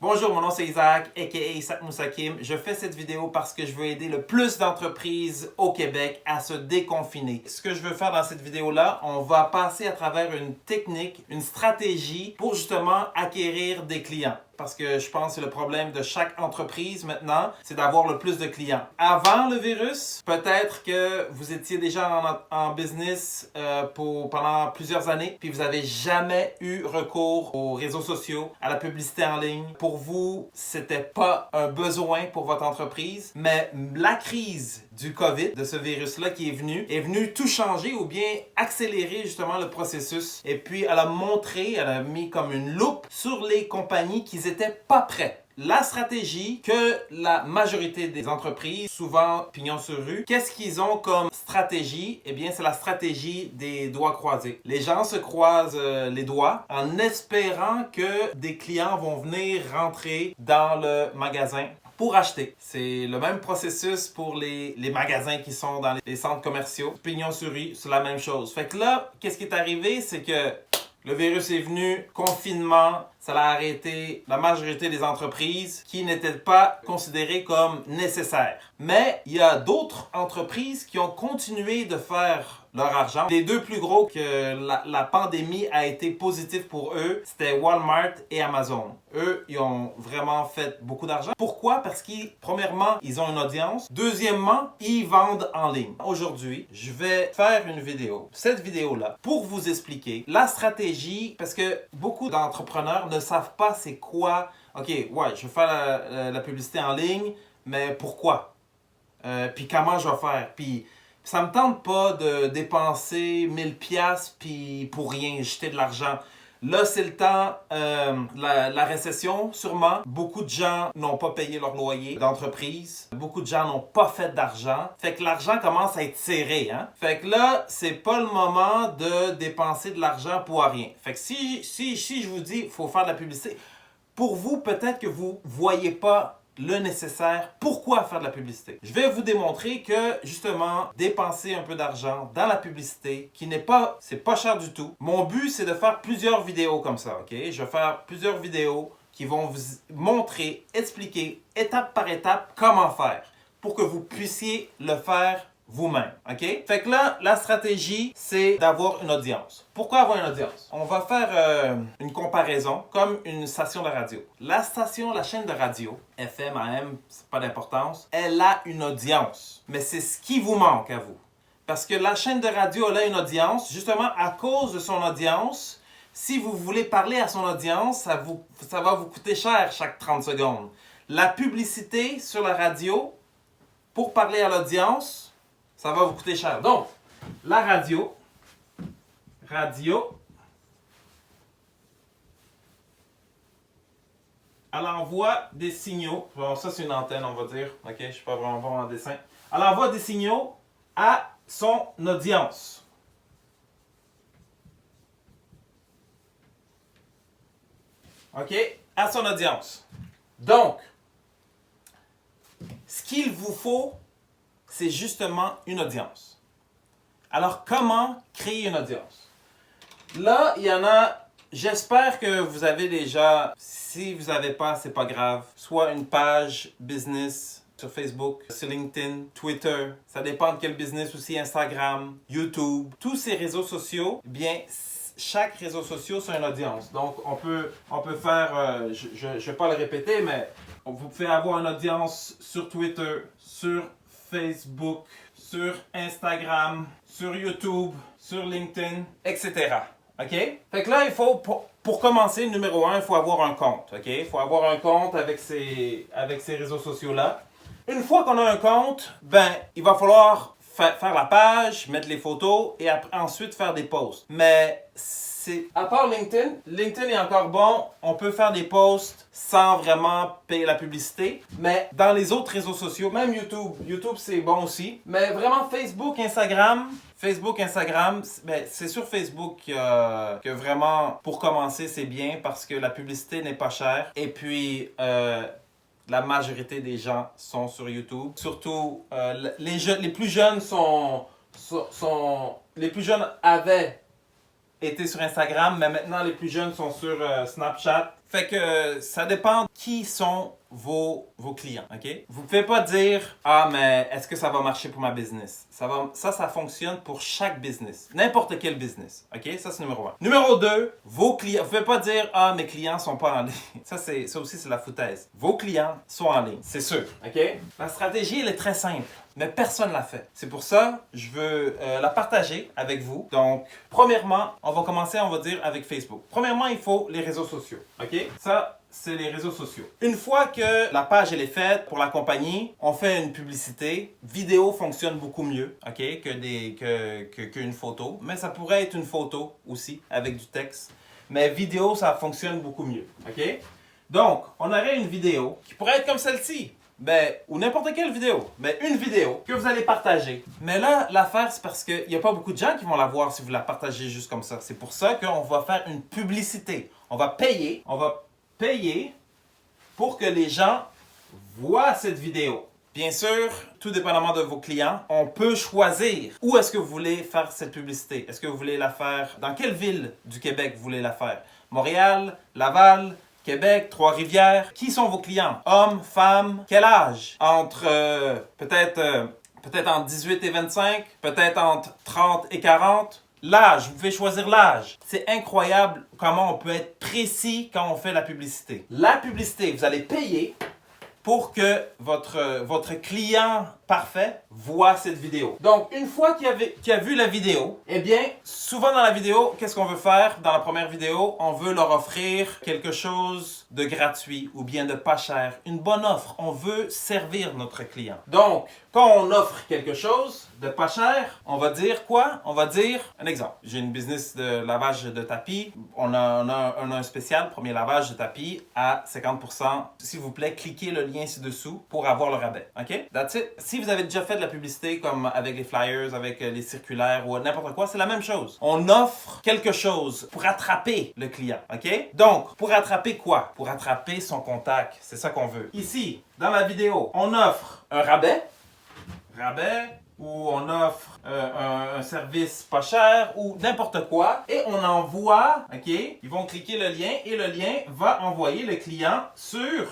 Bonjour, mon nom c'est Isaac, a.k.a. Isaac Moussakim. Je fais cette vidéo parce que je veux aider le plus d'entreprises au Québec à se déconfiner. Ce que je veux faire dans cette vidéo-là, on va passer à travers une technique, une stratégie pour justement acquérir des clients. Parce que je pense que le problème de chaque entreprise maintenant, c'est d'avoir le plus de clients. Avant le virus, peut-être que vous étiez déjà en business pendant plusieurs années, puis vous n'avez jamais eu recours aux réseaux sociaux, à la publicité en ligne. Pour vous, c'était pas un besoin pour votre entreprise, mais la crise du COVID, de ce virus-là qui est venu tout changer ou bien accélérer justement le processus. Et puis, elle a mis comme une loupe sur les compagnies qui n'étaient pas prêtes. La stratégie que la majorité des entreprises, souvent pignon sur rue, qu'est-ce qu'ils ont comme stratégie? Eh bien, c'est la stratégie des doigts croisés. Les gens se croisent les doigts en espérant que des clients vont venir rentrer dans le magasin pour acheter. C'est le même processus pour les magasins qui sont dans les centres commerciaux. Pignon sur rue, c'est la même chose. Fait que là, qu'est-ce qui est arrivé? C'est que le virus est venu, confinement, ça a arrêté la majorité des entreprises qui n'étaient pas considérées comme nécessaires. Mais il y a d'autres entreprises qui ont continué de faire leur argent. Les deux plus gros que la pandémie a été positive pour eux, c'était Walmart et Amazon. Eux, ils ont vraiment fait beaucoup d'argent. Pourquoi? Parce premièrement, ils ont une audience. Deuxièmement, ils vendent en ligne. Aujourd'hui, je vais faire une vidéo, cette vidéo-là, pour vous expliquer la stratégie, parce que beaucoup d'entrepreneurs ne savent pas c'est quoi. OK, ouais, je vais faire la publicité en ligne, mais pourquoi? Puis comment je vais faire? Puis ça me tente pas de dépenser 1000$ puis pour rien, jeter de l'argent. Là, c'est le temps, la récession, sûrement. Beaucoup de gens n'ont pas payé leur loyer d'entreprise. Beaucoup de gens n'ont pas fait d'argent. Fait que l'argent commence à être serré, hein? Fait que là, c'est pas le moment de dépenser de l'argent pour rien. Fait que si je vous dis, il faut faire de la publicité, pour vous, peut-être que vous voyez pas le nécessaire. Pourquoi faire de la publicité? Je vais vous démontrer que, justement, dépenser un peu d'argent dans la publicité, c'est pas cher du tout. Mon but, c'est de faire plusieurs vidéos comme ça, ok? Je vais faire plusieurs vidéos qui vont vous montrer, expliquer, étape par étape, comment faire pour que vous puissiez le faire vous-même, ok? Fait que là, la stratégie, c'est d'avoir une audience. Pourquoi avoir une audience? On va faire une comparaison comme une station de radio. La chaîne de radio, FM, AM, c'est pas d'importance, elle a une audience. Mais c'est ce qui vous manque à vous. Parce que la chaîne de radio, elle a une audience, justement à cause de son audience. Si vous voulez parler à son audience, ça va vous coûter cher chaque 30 secondes. La publicité sur la radio, pour parler à l'audience, ça va vous coûter cher. Donc, la radio, elle envoie des signaux. Bon, ça, c'est une antenne, on va dire. OK, je ne suis pas vraiment bon en dessin. Elle envoie des signaux à son audience. OK, à son audience. Donc, ce qu'il vous faut, c'est justement une audience. Alors, comment créer une audience? Là, il y en a, j'espère que vous avez déjà, si vous n'avez pas, c'est pas grave, soit une page business sur Facebook, sur LinkedIn, Twitter, ça dépend de quel business aussi, Instagram, YouTube, tous ces réseaux sociaux, eh bien, chaque réseau social, c'est une audience. Donc, on peut faire, je ne vais pas le répéter, mais vous pouvez avoir une audience sur Twitter, sur Facebook, sur Instagram, sur YouTube, sur LinkedIn, etc. OK? Fait que là, il faut, pour commencer, numéro 1, il faut avoir un compte. OK? Il faut avoir un compte avec ces réseaux sociaux-là. Une fois qu'on a un compte, ben, il va falloir faire la page, mettre les photos et ensuite faire des posts. Mais à part LinkedIn, LinkedIn est encore bon. On peut faire des posts sans vraiment payer la publicité. Mais dans les autres réseaux sociaux, même YouTube c'est bon aussi. Mais vraiment Facebook, Instagram, ben, c'est sur Facebook que vraiment, pour commencer, c'est bien parce que la publicité n'est pas chère. Et puis, la majorité des gens sont sur YouTube. Surtout, les plus jeunes les plus jeunes avaient été sur Instagram, mais maintenant les plus jeunes sont sur Snapchat, Fait que ça dépend qui sont vos clients, OK? Vous pouvez pas dire « Ah, mais est-ce que ça va marcher pour ma business? » Ça fonctionne pour chaque business. N'importe quel business, OK? Ça, c'est numéro 1. Numéro 2, vos clients. Vous pouvez pas dire « Ah, mes clients sont pas en ligne. » Ça aussi, c'est la foutaise. Vos clients sont en ligne, c'est sûr, OK? La stratégie, elle est très simple. Mais personne ne l'a fait. C'est pour ça que je veux la partager avec vous. Donc, premièrement, on va commencer, on va dire, avec Facebook. Premièrement, il faut les réseaux sociaux. OK? Ça, c'est les réseaux sociaux. Une fois que la page elle est faite pour la compagnie, on fait une publicité. Vidéo fonctionne beaucoup mieux, OK, qu'une photo. Mais ça pourrait être une photo aussi, avec du texte. Mais vidéo, ça fonctionne beaucoup mieux, OK? Donc, on aurait une vidéo qui pourrait être comme celle-ci. Ou n'importe quelle vidéo, mais une vidéo que vous allez partager. Mais là, l'affaire, c'est parce qu'il n'y a pas beaucoup de gens qui vont la voir si vous la partagez juste comme ça. C'est pour ça qu'on va faire une publicité. On va payer pour que les gens voient cette vidéo. Bien sûr, tout dépendamment de vos clients, on peut choisir où est-ce que vous voulez faire cette publicité. Est-ce que vous voulez la faire, dans quelle ville du Québec vous voulez la faire? Montréal, Laval, Québec, Trois-Rivières. Qui sont vos clients? Hommes, femmes, quel âge? Entre peut-être entre 18 et 25, peut-être entre 30 et 40. L'âge, vous pouvez choisir l'âge. C'est incroyable comment on peut être précis quand on fait la publicité. La publicité, vous allez payer pour que votre client parfait voit cette vidéo. Donc, une fois qu'il a vu la vidéo, eh bien, souvent dans la vidéo, qu'est-ce qu'on veut faire? Dans la première vidéo, on veut leur offrir quelque chose de gratuit ou bien de pas cher. Une bonne offre. On veut servir notre client. Donc, quand on offre quelque chose de pas cher, on va dire quoi? On va dire, un exemple. J'ai une business de lavage de tapis. On a un spécial, premier lavage de tapis à 50%. S'il vous plaît, cliquez le lien ci-dessous pour avoir le rabais. OK? That's it. Si vous avez déjà fait de la publicité comme avec les flyers, avec les circulaires ou n'importe quoi, c'est la même chose. On offre quelque chose pour attraper le client. OK? Donc, pour attraper quoi? Pour attraper son contact. C'est ça qu'on veut. Ici, dans la vidéo, on offre un rabais, ou on offre un service pas cher, ou n'importe quoi, et on envoie, OK? Ils vont cliquer le lien, et le lien va envoyer le client sur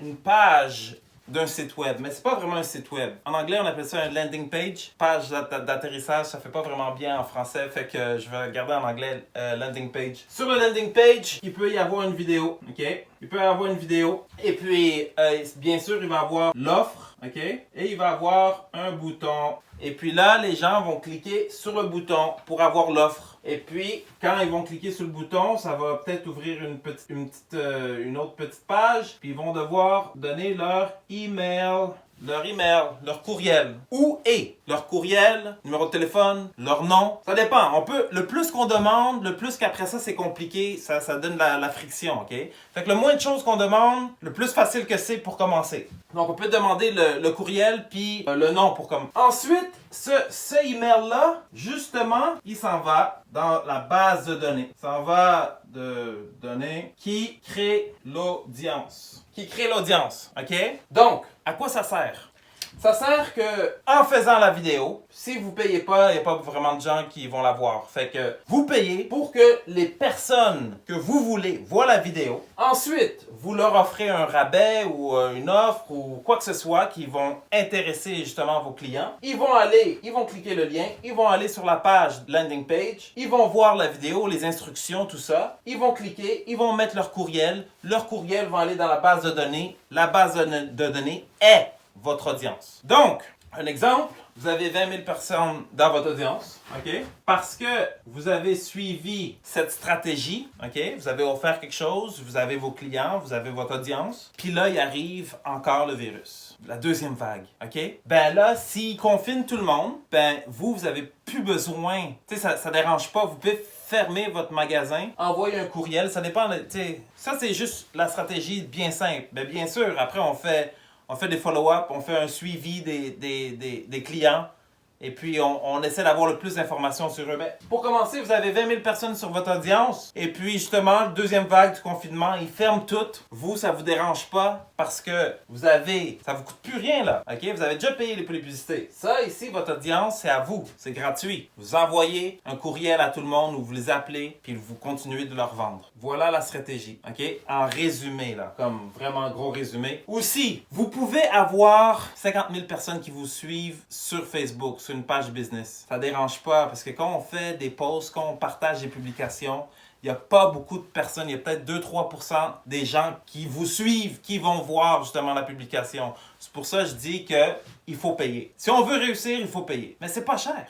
une page d'un site web, mais c'est pas vraiment un site web. En anglais, on appelle ça un landing page. Page d'atterrissage, ça fait pas vraiment bien en français, fait que je vais garder en anglais landing page. Sur le landing page, il peut y avoir une vidéo, OK? Il peut y avoir une vidéo, et puis, bien sûr, il va avoir l'offre, OK? Et il va avoir un bouton. Et puis là, les gens vont cliquer sur le bouton pour avoir l'offre. Et puis, quand ils vont cliquer sur le bouton, ça va peut-être ouvrir une autre petite page. Puis ils vont devoir donner leur email, leur courriel. Leur courriel, numéro de téléphone, leur nom. Ça dépend. Le plus qu'on demande, le plus qu'après ça, c'est compliqué. Ça donne la friction, OK? Fait que le moins de choses qu'on demande, le plus facile que c'est pour commencer. Donc, on peut demander le courriel puis le nom pour commencer. Ensuite, ce email-là, justement, il s'en va dans la base de données. Ça en va de données qui crée l'audience. OK? Donc, à quoi ça sert? Ça sert que, en faisant la vidéo, si vous payez pas, il n'y a pas vraiment de gens qui vont la voir. Fait que vous payez pour que les personnes que vous voulez voient la vidéo. Ensuite, vous leur offrez un rabais ou une offre ou quoi que ce soit qui vont intéresser justement vos clients. Ils vont cliquer le lien, ils vont aller sur la page landing page, ils vont voir la vidéo, les instructions, tout ça. Ils vont cliquer, ils vont mettre leur courriel va aller dans la base de données. La base de données est votre audience. Donc, un exemple, vous avez 20 000 personnes dans votre audience, OK? Parce que vous avez suivi cette stratégie, OK? Vous avez offert quelque chose, vous avez vos clients, vous avez votre audience, puis là, il arrive encore le virus, la deuxième vague, OK? Ben là, s'il confine tout le monde, ben vous avez plus besoin, tu sais, ça dérange pas, vous pouvez fermer votre magasin, envoyer un courriel, ça dépend, tu sais, ça c'est juste la stratégie bien simple. Ben bien sûr, après on fait des follow-up, on fait un suivi des clients. Et puis, on essaie d'avoir le plus d'informations sur eux. Mais pour commencer, vous avez 20 000 personnes sur votre audience. Et puis, justement, deuxième vague du confinement, ils ferment toutes. Vous, ça vous dérange pas parce que ça vous coûte plus rien, là. OK? Vous avez déjà payé pour les publicités. Ça, ici, votre audience, c'est à vous. C'est gratuit. Vous envoyez un courriel à tout le monde ou vous les appelez, puis vous continuez de leur vendre. Voilà la stratégie. OK? En résumé, là. Comme vraiment gros résumé. Aussi, vous pouvez avoir 50 000 personnes qui vous suivent sur Facebook, sur une page business. Ça dérange pas parce que quand on fait des posts, quand on partage des publications, il n'y a pas beaucoup de personnes, il y a peut-être 2-3% des gens qui vous suivent, qui vont voir justement la publication. C'est pour ça que je dis qu'il faut payer. Si on veut réussir, il faut payer. Mais c'est pas cher.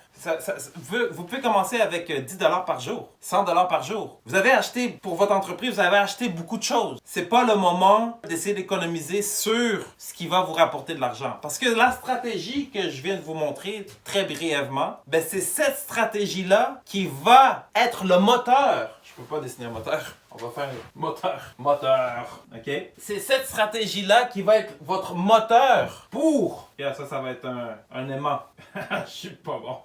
Vous pouvez commencer avec 10 $ par jour, 100 $ par jour. Vous avez acheté, pour votre entreprise, vous avez acheté beaucoup de choses. C'est pas le moment d'essayer d'économiser sur ce qui va vous rapporter de l'argent. Parce que la stratégie que je viens de vous montrer très brièvement, ben c'est cette stratégie-là qui va être le moteur. Je peux pas dessiner un moteur. On va faire moteur. OK? C'est cette stratégie-là qui va être votre moteur pour... Yeah, ça va être un aimant. Je suis pas bon.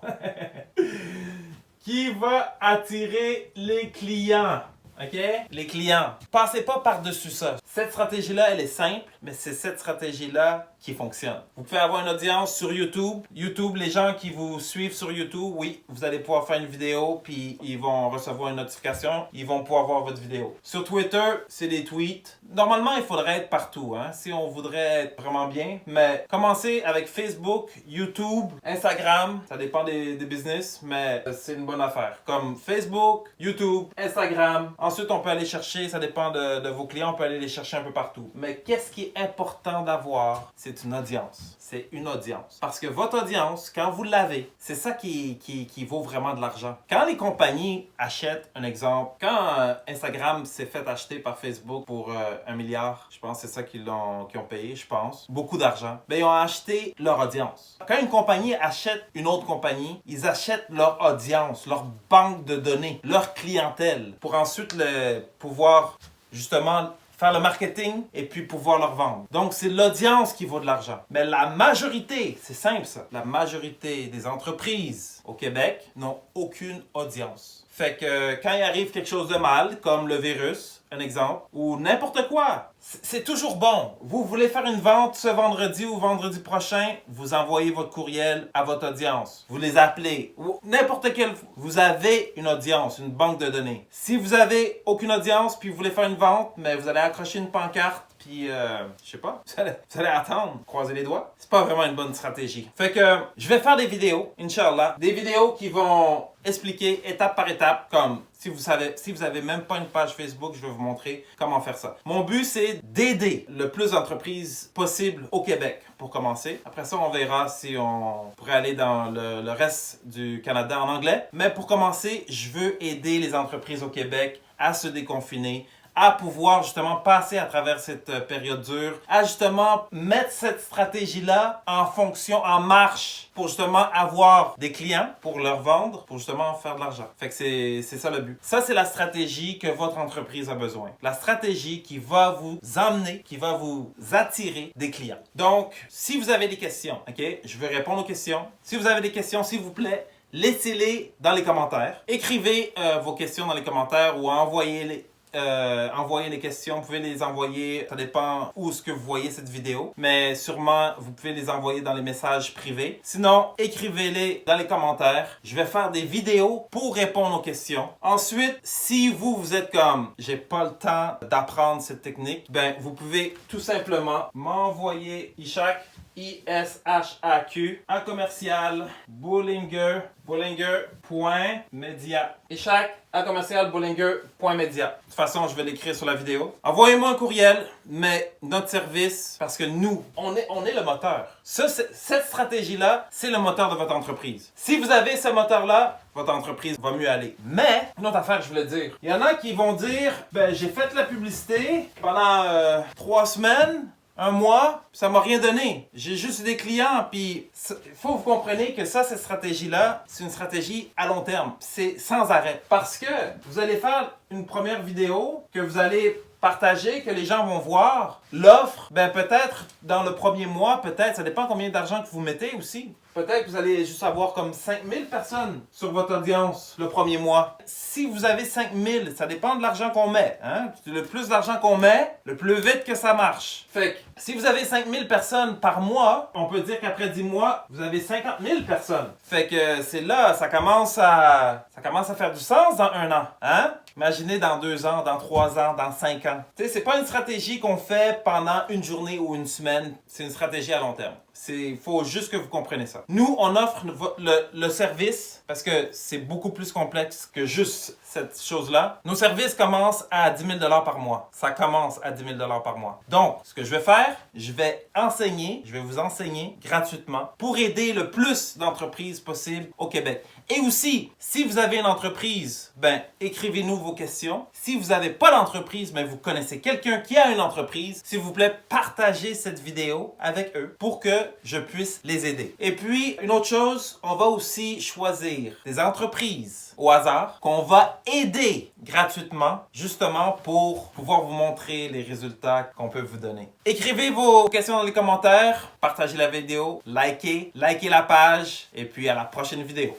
Qui va attirer les clients. OK? Les clients. Passez pas par-dessus ça. Cette stratégie-là, elle est simple, mais c'est cette stratégie-là qui fonctionne. Vous pouvez avoir une audience sur YouTube. YouTube, les gens qui vous suivent sur YouTube, oui, vous allez pouvoir faire une vidéo, puis ils vont recevoir une notification. Ils vont pouvoir voir votre vidéo. Sur Twitter, c'est des tweets. Normalement, il faudrait être partout, hein, si on voudrait être vraiment bien. Mais commencez avec Facebook, YouTube, Instagram. Ça dépend des business, mais c'est une bonne affaire. Comme Facebook, YouTube, Instagram. Ensuite, on peut aller chercher, ça dépend de vos clients, on peut aller les chercher un peu partout. Mais qu'est-ce qui est important d'avoir? C'est une audience. C'est une audience. Parce que votre audience, quand vous l'avez, c'est ça qui vaut vraiment de l'argent. Quand les compagnies achètent, un exemple, quand Instagram s'est fait acheter par Facebook pour 1 milliard, je pense que c'est ça qu'ils ont payé, je pense, beaucoup d'argent, ben ils ont acheté leur audience. Quand une compagnie achète une autre compagnie, ils achètent leur audience, leur banque de données, leur clientèle, pour ensuite pouvoir justement faire le marketing et puis pouvoir leur vendre. Donc, c'est l'audience qui vaut de l'argent. Mais la majorité, c'est simple ça, la majorité des entreprises au Québec n'ont aucune audience. Fait que quand il arrive quelque chose de mal, comme le virus, un exemple, ou n'importe quoi, c'est toujours bon. Vous voulez faire une vente ce vendredi ou vendredi prochain, vous envoyez votre courriel à votre audience. Vous les appelez. Ou n'importe quel... Vous avez une audience, une banque de données. Si vous avez aucune audience puis vous voulez faire une vente, mais vous allez accrocher une pancarte puis, je sais pas, vous allez attendre, croiser les doigts. C'est pas vraiment une bonne stratégie. Fait que je vais faire des vidéos, Inch'Allah. Des vidéos qui vont expliquer étape par étape, comme si vous avez même pas une page Facebook, je vais vous montrer comment faire ça. Mon but, c'est d'aider le plus d'entreprises possible au Québec, pour commencer. Après ça, on verra si on pourrait aller dans le reste du Canada en anglais. Mais pour commencer, je veux aider les entreprises au Québec à se déconfiner, à pouvoir justement passer à travers cette période dure, à justement mettre cette stratégie-là en fonction, en marche, pour justement avoir des clients, pour leur vendre, pour justement faire de l'argent. Fait que c'est ça le but. Ça, c'est la stratégie que votre entreprise a besoin. La stratégie qui va vous emmener, qui va vous attirer des clients. Donc, si vous avez des questions, OK, je vais répondre aux questions. Si vous avez des questions, s'il vous plaît, laissez-les dans les commentaires. Écrivez vos questions dans les commentaires ou envoyez-les. Envoyez les questions, vous pouvez les envoyer, ça dépend où est-ce que vous voyez cette vidéo, mais sûrement vous pouvez les envoyer dans les messages privés. Sinon, écrivez-les dans les commentaires. Je vais faire des vidéos pour répondre aux questions. Ensuite, si vous êtes comme j'ai pas le temps d'apprendre cette technique, ben vous pouvez tout simplement m'envoyer Ishaq, ISHAQ à commercial bollinger.media. Ishaq à commercial bollinger.media. De toute façon, je vais l'écrire sur la vidéo. Envoyez-moi un courriel, mais notre service, parce que nous, on est le moteur. Cette stratégie-là, c'est le moteur de votre entreprise. Si vous avez ce moteur-là, votre entreprise va mieux aller. Mais, une autre affaire que je voulais dire, il y en a qui vont dire, ben j'ai fait la publicité pendant 3 semaines, 1 mois, ça m'a rien donné. J'ai juste des clients, puis il faut que vous compreniez que ça, cette stratégie-là, c'est une stratégie à long terme. C'est sans arrêt. Parce que vous allez faire une première vidéo que vous allez partager, que les gens vont voir. L'offre, ben peut-être dans le premier mois, peut-être, ça dépend combien d'argent que vous mettez aussi. Peut-être que vous allez juste avoir comme 5000 personnes sur votre audience le premier mois. Si vous avez 5000, ça dépend de l'argent qu'on met. Hein? Le plus d'argent qu'on met, le plus vite que ça marche. Fait que si vous avez 5000 personnes par mois, on peut dire qu'après 10 mois, vous avez 50 000 personnes. Fait que c'est là, ça commence à faire du sens dans un an. Hein? Imaginez dans 2 ans, dans 3 ans, dans 5 ans. Tu sais, c'est pas une stratégie qu'on fait pendant une journée ou une semaine. C'est une stratégie à long terme. Il faut juste que vous compreniez ça. Nous, on offre le service parce que c'est beaucoup plus complexe que juste cette chose-là. Nos services commencent à 10 000 $ par mois. Ça commence à 10 000 $ par mois. Donc, ce que je vais faire, je vais vous enseigner gratuitement pour aider le plus d'entreprises possible au Québec. Et aussi, si vous avez une entreprise, écrivez-nous vos questions. Si vous n'avez pas d'entreprise, mais vous connaissez quelqu'un qui a une entreprise, s'il vous plaît, partagez cette vidéo avec eux pour que je puisse les aider. Et puis, une autre chose, on va aussi choisir des entreprises au hasard qu'on va aider gratuitement, justement pour pouvoir vous montrer les résultats qu'on peut vous donner. Écrivez vos questions dans les commentaires, partagez la vidéo, likez la page, et puis à la prochaine vidéo.